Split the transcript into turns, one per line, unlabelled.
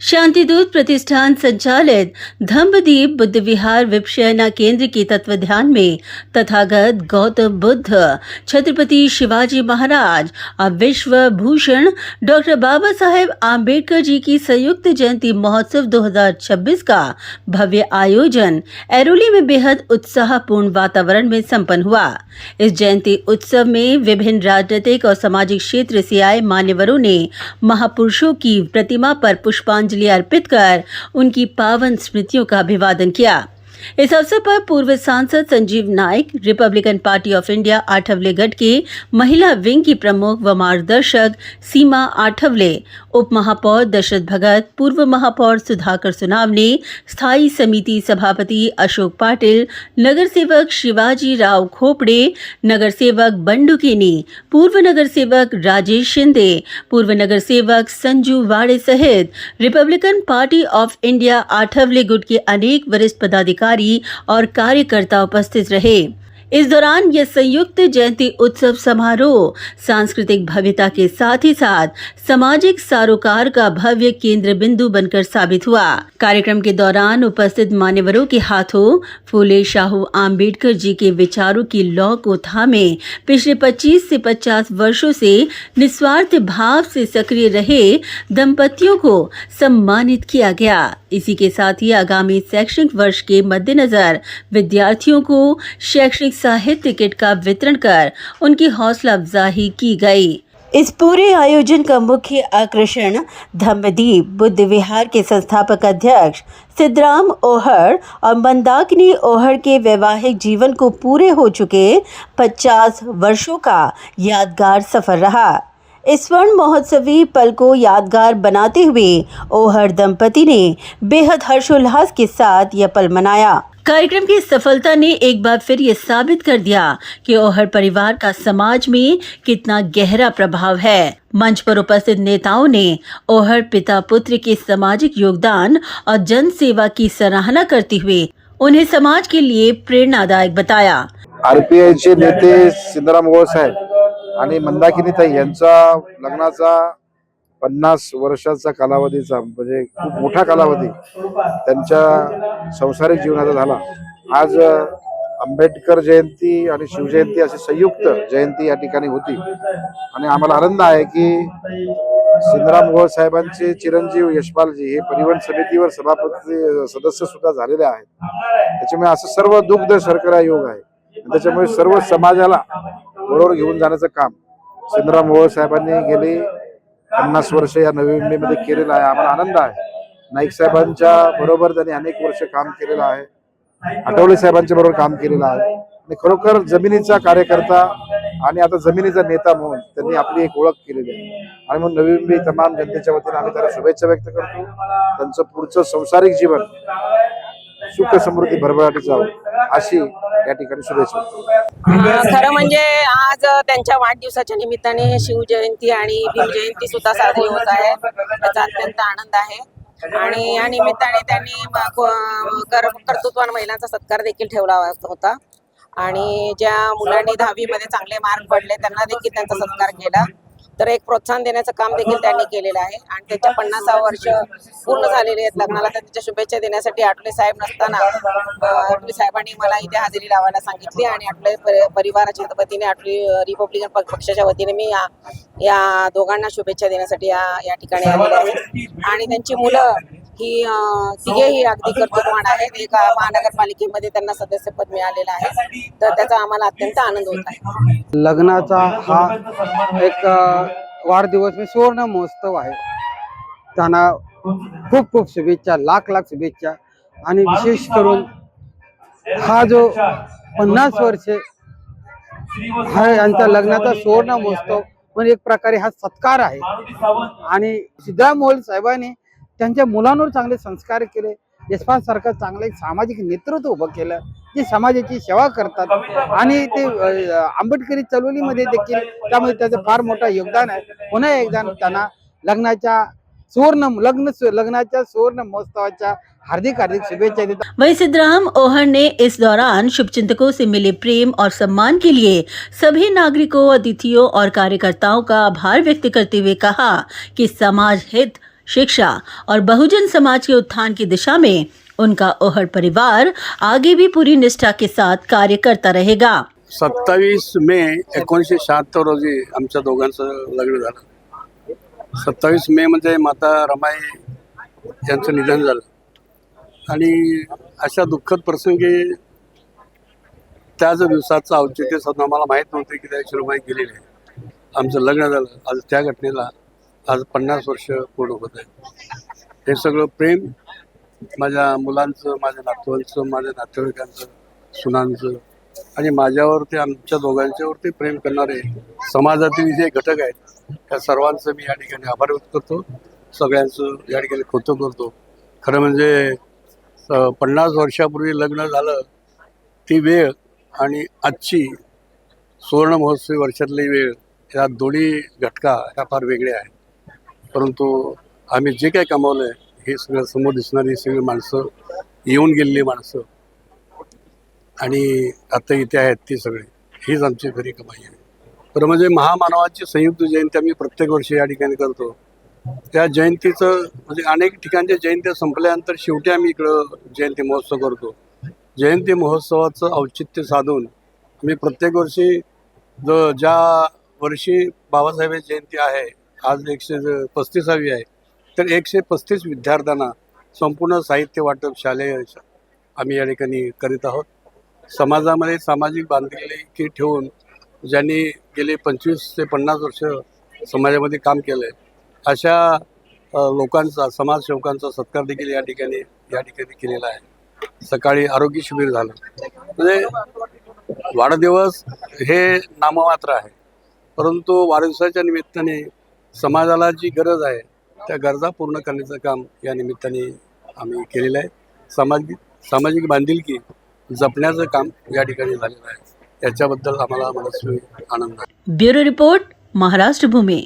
शांतिदूत प्रतिष्ठान संचालित धम्मदीप बुद्ध विहार विपश्यना केंद्र के तत्वाधान में तथागत गौतम बुद्ध, छत्रपति शिवाजी महाराज और विश्व भूषण डॉक्टर बाबा साहेब आम्बेडकर जी की संयुक्त जयंती महोत्सव 2026 का भव्य आयोजन ऐरोली में बेहद उत्साहपूर्ण वातावरण में संपन्न हुआ। इस जयंती उत्सव में विभिन्न राजनीतिक और सामाजिक क्षेत्र से आए मान्यवरों ने महापुरुषों की प्रतिमा पर पुष्पांजलि अर्पित कर उनकी पावन स्मृतियों का अभिवादन किया। इस अवसर पर पूर्व सांसद Sanjeev Naik, Republican party of India Athawale गढ़ के महिला विंग की प्रमुख व मार्गदर्शक सीमा आठवले, उप महापौर दशरथ भगत, पूर्व महापौर सुधाकर सुनावने, स्थायी समिति सभापति अशोक पाटिल, नगर सेवक शिवाजी राव खोपड़े, नगर सेवक बंडू केनी, पूर्व नगर सेवक राजेश शिंदे, पूर्व नगर सेवक संजू वाड़े सहित Republican party of India Athawale गुट के अनेक वरिष्ठ पदाधिकारी और कार्यकर्ता उपस्थित रहे। इस दौरान यह संयुक्त जयंती उत्सव समारोह सांस्कृतिक भव्यता के साथ ही साथ सामाजिक सरोकार का भव्य केंद्र बिंदु बनकर साबित हुआ। कार्यक्रम के दौरान उपस्थित मान्यवरों के हाथों फूले शाहू आम्बेडकर जी के विचारों की लौ को थामे पिछले 25 से 50 वर्षों से निस्वार्थ भाव से सक्रिय रहे दंपतियों को सम्मानित किया गया। इसी के साथ ही आगामी शैक्षणिक वर्ष के मद्देनजर विद्यार्थियों को शैक्षणिक साहित्य किट का वितरण कर उनकी हौसला अफजाई की गई। इस पूरे आयोजन का मुख्य आकर्षण धम्मदीप बुद्ध विहार के संस्थापक अध्यक्ष सिद्धराम ओहड़ और मंदाकिनी ओहड़ के वैवाहिक जीवन को पूरे हो चुके 50 वर्षों का यादगार सफर रहा। इस स्वर्ण महोत्सवी पल को यादगार बनाते हुए ओहड़ दंपति ने बेहद हर्षोल्लास के साथ यह पल मनाया। कार्यक्रम की सफलता ने एक बार फिर ये साबित कर दिया कि ओहड़ परिवार का समाज में कितना गहरा प्रभाव है। मंच पर उपस्थित नेताओं ने ओहड़ पिता पुत्र के सामाजिक योगदान और जन सेवा की सराहना करते हुए उन्हें समाज के लिए प्रेरणादायक बताया।
आरपीआयचे नेते सिद्धराम ओहळ साहेब आणि मंदाकिनीताई यांचा लग्नाचा 50 वर्षाचा कालावधीचा म्हणजे खूप मोठा कालावधी त्यांच्या संसारिक जीवनाचा झाला। आज आंबेडकर जयंती आणि शिवजयंती अशी संयुक्त जयंती या ठिकाणी होती आणि आम्हाला आनंद आहे की सिद्धराम ओहळ साहेबांचे चिरंजीव यशपालजी हे परिवहन समितीवर सभापती सदस्य सुद्धा झालेले आहेत। त्याच्यामुळे असं सर्व दुग्ध शर्करा योग आहे। त्याच्यामुळे सर्व समाजाला बरोबर घेऊन जाण्याचं काम सिद्धराम ओहळ साहेबांनी गेली 50 वर्ष या नवी मुंबईमध्ये केलेलं आहे। आम्हाला आनंद आहे। नाईक साहेबांच्या बरोबर त्यांनी अनेक वर्ष काम केलेलं आहे। आठवले साहेबांच्या बरोबर काम केलेलं आहे आणि खरोखर जमिनीचा कार्यकर्ता आणि आता जमिनीचा नेता म्हणून त्यांनी आपली एक ओळख केलेली आहे आणि म्हणून नवी मुंबई तमाम जनतेच्या वतीने आम्ही त्यांना शुभेच्छा व्यक्त करतो। त्यांचं पुढचं संसारिक जीवन सुख समृद्धी भरभराटी जावं अशी या ठिकाणी शुभेच्छा।
खरं म्हणजे आज त्यांच्या वाढदिवसाच्या निमित्ताने शिवजयंती आणि भीमजयंती सुद्धा साजरी होत आहे। त्याचा अत्यंत आनंद आहे आणि या निमित्ताने त्यांनी कर्तृत्वान महिलांचा सत्कार देखील ठेवला होता आणि ज्या मुलांनी 10वी मध्ये चांगले मार्क पडले त्यांना देखील त्यांचा सत्कार केला। तर एक प्रोत्साहन देण्याचं काम देखील त्यांनी केलेलं आहे आणि त्याच्या 50 वर्ष पूर्ण झालेले आहेत लग्नाला। तर त्याच्या शुभेच्छा देण्यासाठी आठवले साहेब नसताना आठवले साहेबांनी मला इथे हजेरी लावायला सांगितली आणि आठवले परिवाराच्या वतीने आठवले रिपब्लिकन पक्षाच्या वतीने मी या दोघांना शुभेच्छा देण्यासाठी या ठिकाणी आलेले आहे आणि त्यांची मुलं ही तिघेही अगदी कर्तृत्ववान आहेत। एका महानगरपालिकेमध्ये त्यांना सदस्यपद मिळालेलं आहे तर त्याचा आम्हाला अत्यंत आनंद होत आहे।
लग्नाचा हा एक वाढदिवस मी सुवर्ण महोत्सव आहे। त्यांना खूप खूप शुभेच्छा, लाख लाख शुभेच्छा आणि विशेष करून हा जो 50 वर्ष हा यांच्या लग्नाचा सुवर्ण महोत्सव म्हणजे एक प्रकारे हा सत्कार आहे आणि सिद्धराम ओहळ साहेबांनी त्यांच्या मुलांवर चांगले संस्कार केले। यशपाल सारखं चांगलं एक सामाजिक नेतृत्व उभं केलं जे समाजाची सेवा करतात आणि ते आंबेडकरी चळवळीमध्ये देखील त्यामुळे त्याचं फार मोठं योगदान आहे। पुन्हा एकदा त्यांना लग्नाच्या सुवर्ण महोत्सवाच्या हार्दिक शुभेच्छा देता।
वहीं सिद्धराम ओहड़ ने इस दौरान शुभचिंतकों से मिले प्रेम और सम्मान के लिए सभी नागरिकों, अतिथियों और कार्यकर्ताओं का आभार व्यक्त करते हुए कहा कि समाज हित शिक्षा और बहुजन समाज के उत्थान की दिशा में उनका ओहड़ परिवार आगे भी पूरी निष्ठा के साथ कार्य करता रहेगा।
27 मे 1976 रोजी आमच्या दोघांचं लग्न झालं। 27 मे मध्ये माता रमाई यांचं निधन झालं आणि अशा दुःखद प्रसंगी त्याच दिवसाचं औचित्य साधून आम्हाला माहीत नव्हते की त्या दिवशी रमाई गेलेली आहे। आमचं लग्न झालं, आज त्या घटनेला आज 50 वर्ष पूर्ण होत आहेत। हे सगळं प्रेम माझ्या मुलांचं, माझ्या नातवांचं, माझ्या नातेवाईकांचं, सुनांचं आणि माझ्यावरती, आमच्या दोघांच्यावरती प्रेम करणारे समाजातील जे घटक आहेत त्या सर्वांचं मी या ठिकाणी आभार व्यक्त करतो। सगळ्यांचं या ठिकाणी कौतुक करतो। खरं म्हणजे 50 वर्षापूर्वी लग्न झालं ती वेळ आणि आजची सुवर्ण महोत्सवी वर्षातली वेळ या दोन्ही घटका ह्या फार वेगळ्या आहेत। परंतु आम्ही जे काही कमावलं आहे हे सगळं समोर दिसणारी सगळी माणसं, येऊन गेलेली माणसं आणि आता इथे आहेत ती सगळी, हीच आमची खरी कमाई आहे। तर म्हणजे महामानवाची संयुक्त जयंती आम्ही प्रत्येक वर्षी या ठिकाणी करतो। त्या जयंतीचं म्हणजे अनेक ठिकाणच्या जयंत्या संपल्यानंतर शेवटी आम्ही इकडं जयंती महोत्सव करतो। जयंती महोत्सवाचं औचित्य साधून आम्ही प्रत्येक वर्षी ज्या वर्षी बाबासाहेबांची जयंती आहे, आज 135वी आहे, तर 135 विद्यार्थ्यांना संपूर्ण साहित्य वाटप शालेय आम्ही या ठिकाणी करीत आहोत। समाजामध्ये सामाजिक बांधिलकी ठेवून ज्यांनी गेले 25 ते 50 वर्ष समाजामध्ये काम केलं आहे अशा लोकांचा, समाजसेवकांचा सत्कार देखील या ठिकाणी केलेला आहे। सकाळी आरोग्य शिबिर झालं। म्हणजे वाढदिवस हे नाममात्र आहे, परंतु वाढदिवसाच्या निमित्ताने समाजाला जी गरज आहे त्या गरजा पूर्ण करण्याचं काम या निमित्ताने आम्ही केलेलं आहे। सामाजिक बांधिलकी जपण्याचं काम या ठिकाणी झालेलं आहे। याच्याबद्दल आम्हाला मनस्वी आनंद आहे।
ब्युरो रिपोर्ट, महाराष्ट्र भूमी।